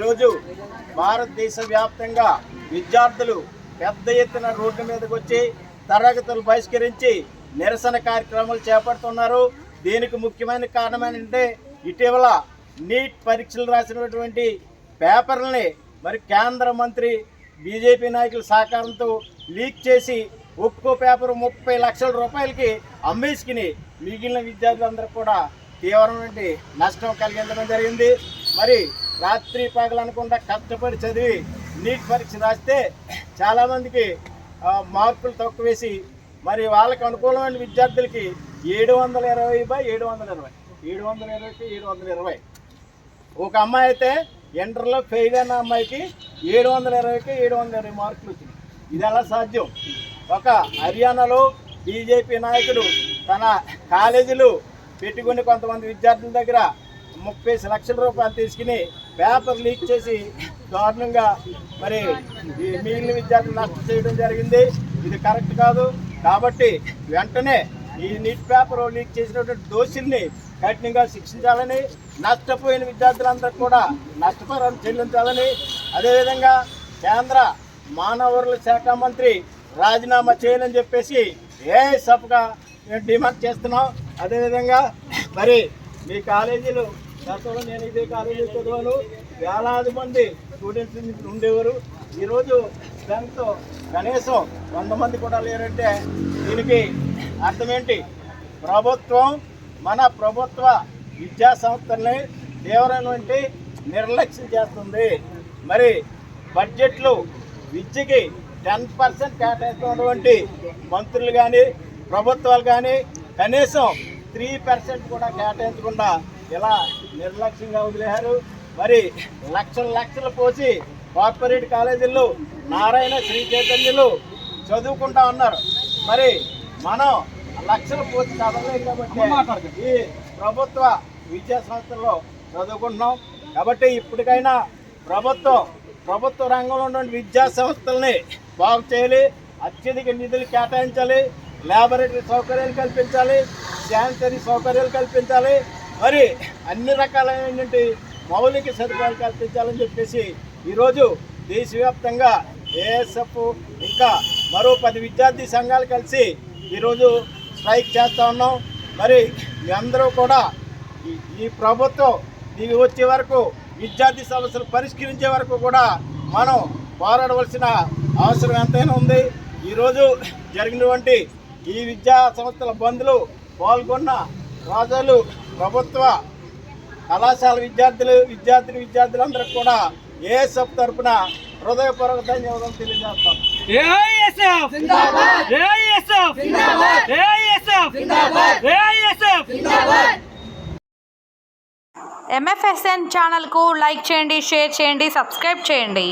ఈరోజు భారతదేశ వ్యాప్తంగా విద్యార్థులు పెద్ద ఎత్తున రోడ్ల మీదకి వచ్చి తరగతులు బహిష్కరించి నిరసన కార్యక్రమాలు చేపడుతున్నారు. దీనికి ముఖ్యమైన కారణం ఏంటంటే ఇటీవల నీట్ పరీక్షలు రాసినటువంటి పేపర్లని మరి కేంద్ర మంత్రి బీజేపీ నాయకుల సహకారంతో లీక్ చేసి ఒక్కో పేపర్ 30 లక్షల రూపాయలకి అమ్మేసుకుని మిగిలిన విద్యార్థులందరూ కూడా తీవ్రమైన నష్టం కలిగించడం జరిగింది. మరి రాత్రి పగలనకుండా కష్టపడి చదివి నీట్ పరీక్ష రాస్తే చాలామందికి మార్కులు తక్కువ వేసి మరి వాళ్ళకి అనుకూలమైన విద్యార్థులకి 720/720 ఒక అమ్మాయి అయితే ఇంటర్లో ఫెయిల్ అయిన అమ్మాయికి 720 మార్కులు వచ్చినాయి. ఇది ఎలా సాధ్యం? ఒక హర్యానాలో బీజేపీ నాయకుడు తన కాలేజీలు పెట్టుకుని కొంతమంది విద్యార్థుల దగ్గర 30 లక్షల రూపాయలు తీసుకుని పేపర్ లీక్ చేసి దారుణంగా మరి మిగిలిన విద్యార్థులు నష్టం చేయడం జరిగింది. ఇది కరెక్ట్ కాదు. కాబట్టి వెంటనే ఈ నీట్ పేపర్ లీక్ చేసినటువంటి దోషుల్ని కఠినంగా శిక్షించాలని, నష్టపోయిన విద్యార్థులందరూ కూడా నష్టపరిహారం చెల్లించాలని, అదేవిధంగా కేంద్ర మానవ వనరుల శాఖ మంత్రి రాజీనామా చేయాలని చెప్పేసి ఏఎస్ఎఫ్గా మేము డిమాండ్ చేస్తున్నాం. అదేవిధంగా మరి మీ కాలేజీలు గతంలో నేను ఇదే కాలేజీలో చదివాను, వేలాది మంది స్టూడెంట్స్ ఉండేవారు. ఈరోజు స్ట్రెంత్ కనీసం 100 మంది కూడా లేరంటే దీనికి అర్థం ఏంటి? మన ప్రభుత్వ విద్యా సంస్థల్ని తీవ్రమైనటువంటి నిర్లక్ష్యం చేస్తుంది. మరి బడ్జెట్లు విద్యకి 10% కేటాయిస్తున్నటువంటి మంత్రులు కానీ ప్రభుత్వాలు కానీ కనీసం 3% కూడా కేటాయించకుండా ఇలా నిర్లక్ష్యంగా వదిలేశారు. మరి లక్షలు పోసి కార్పొరేట్ కాలేజీల్లో నారాయణ శ్రీ చైతన్యులు చదువుకుంటా ఉన్నారు. మరి మనం లక్షలు పోసి చదవలేదు కాబట్టి ఈ ప్రభుత్వ విద్యా సంస్థల్లో చదువుకుంటున్నాం. కాబట్టి ఇప్పటికైనా ప్రభుత్వ రంగంలో ఉన్న విద్యా సంస్థల్ని బాగు చేయాలి, అత్యధిక నిధులు కేటాయించాలి, ల్యాబొరేటరీ సౌకర్యాలు కల్పించాలి, శానిటరీ సౌకర్యాలు కల్పించాలి, మరి అన్ని రకాలైనటువంటి మౌలిక సదుపాయాలు కల్పించాలని చెప్పేసి ఈరోజు దేశవ్యాప్తంగా ఏఎస్ఎఫ్ ఇంకా మరో 10 విద్యార్థి సంఘాలు కలిసి ఈరోజు స్ట్రైక్ చేస్తూ ఉన్నాం. మరి మీ అందరూ కూడా ఈ ప్రభుత్వం దిగి వచ్చే వరకు, విద్యార్థి సమస్యలు పరిష్కరించే వరకు కూడా మనం పోరాడవలసిన అవసరం ఎంతైనా ఉంది. ఈరోజు జరిగినటువంటి ఈ విద్యా సంస్థల బంద్లో పాల్గొన్న రాజాలు ప్రభుత్వ కళాశాల విద్యార్థులందరికీ కూడా ఏఎస్ఎఫ్ తరఫున హృదయపూర్వక ధన్యవాదాలు తెలియజేస్తాం. MFSN ఛానల్కు లైక్ చేయండి, షేర్ చేయండి, సబ్స్క్రైబ్ చేయండి.